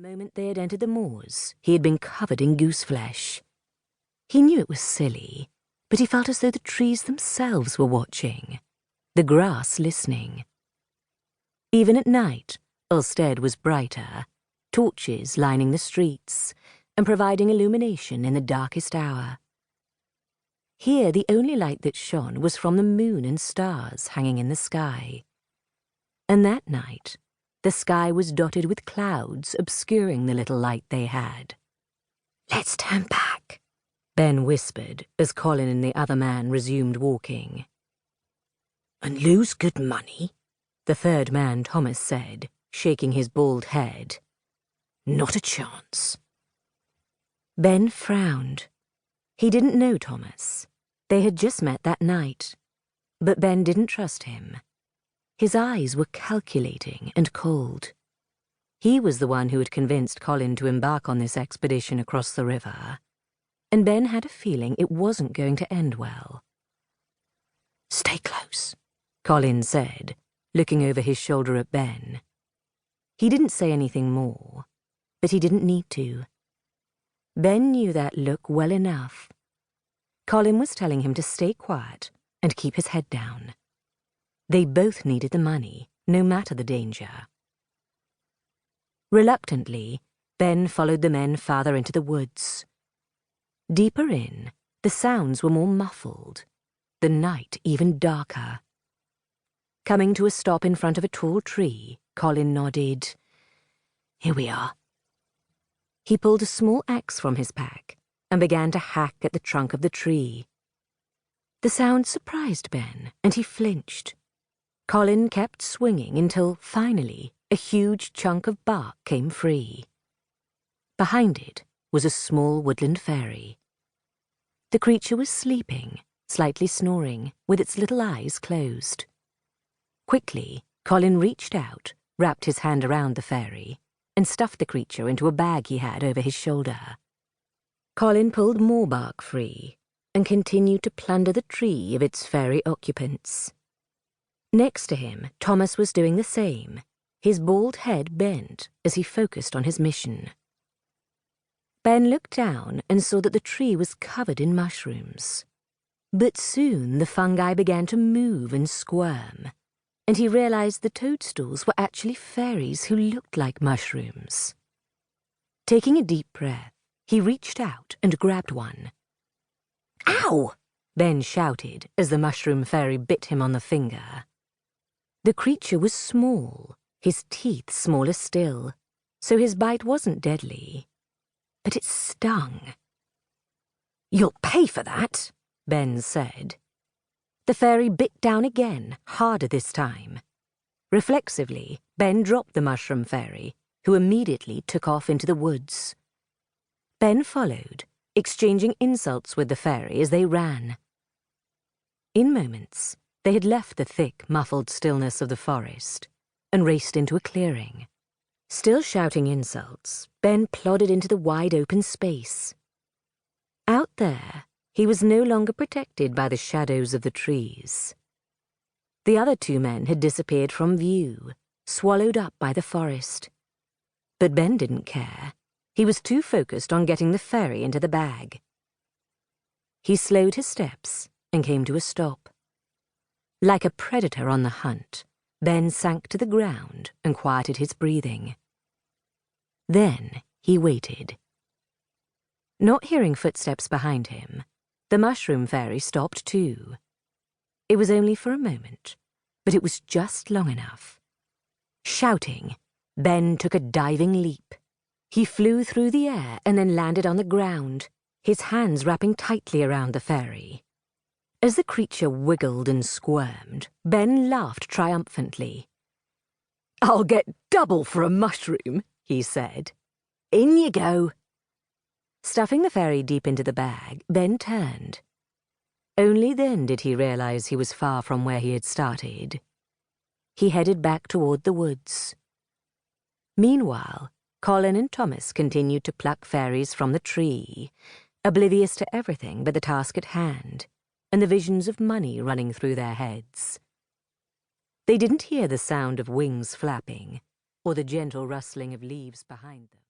moment they had entered the moors, he had been covered in goose flesh. He knew it was silly, but he felt as though the trees themselves were watching, the grass listening. Even at night, Ulstead was brighter, torches lining the streets and providing illumination in the darkest hour. Here the only light that shone was from the moon and stars hanging in the sky. And that night, the sky was dotted with clouds obscuring the little light they had. "Let's turn back," Ben whispered as Colin and the other man resumed walking. "And lose good money?" the third man, Thomas, said, shaking his bald head. "Not a chance." Ben frowned. He didn't know Thomas. They had just met that night. But Ben didn't trust him. His eyes were calculating and cold. He was the one who had convinced Colin to embark on this expedition across the river, and Ben had a feeling it wasn't going to end well. "Stay close," Colin said, looking over his shoulder at Ben. He didn't say anything more, but he didn't need to. Ben knew that look well enough. Colin was telling him to stay quiet and keep his head down. They both needed the money, no matter the danger. Reluctantly, Ben followed the men farther into the woods. Deeper in, the sounds were more muffled, the night even darker. Coming to a stop in front of a tall tree, Colin nodded. "Here we are." He pulled a small axe from his pack and began to hack at the trunk of the tree. The sound surprised Ben, and he flinched. Colin kept swinging until, finally, a huge chunk of bark came free. Behind it was a small woodland fairy. The creature was sleeping, slightly snoring, with its little eyes closed. Quickly, Colin reached out, wrapped his hand around the fairy, and stuffed the creature into a bag he had over his shoulder. Colin pulled more bark free and continued to plunder the tree of its fairy occupants. Next to him, Thomas was doing the same, his bald head bent as he focused on his mission. Ben looked down and saw that the tree was covered in mushrooms. But soon the fungi began to move and squirm, and he realized the toadstools were actually fairies who looked like mushrooms. Taking a deep breath, he reached out and grabbed one. "Ow!" Ben shouted as the mushroom fairy bit him on the finger. The creature was small, his teeth smaller still, so his bite wasn't deadly. But it stung. "You'll pay for that," Ben said. The fairy bit down again, harder this time. Reflexively, Ben dropped the mushroom fairy, who immediately took off into the woods. Ben followed, exchanging insults with the fairy as they ran. In moments, they had left the thick, muffled stillness of the forest and raced into a clearing. Still shouting insults, Ben plodded into the wide open space. Out there, he was no longer protected by the shadows of the trees. The other two men had disappeared from view, swallowed up by the forest. But Ben didn't care. He was too focused on getting the fairy into the bag. He slowed his steps and came to a stop. Like a predator on the hunt, Ben sank to the ground and quieted his breathing. Then he waited. Not hearing footsteps behind him, the mushroom fairy stopped too. It was only for a moment, but it was just long enough. Shouting, Ben took a diving leap. He flew through the air and then landed on the ground, his hands wrapping tightly around the fairy. As the creature wiggled and squirmed, Ben laughed triumphantly. "I'll get double for a mushroom," he said. "In you go." Stuffing the fairy deep into the bag, Ben turned. Only then did he realize he was far from where he had started. He headed back toward the woods. Meanwhile, Colin and Thomas continued to pluck fairies from the tree, oblivious to everything but the task at hand and the visions of money running through their heads. They didn't hear the sound of wings flapping or the gentle rustling of leaves behind them.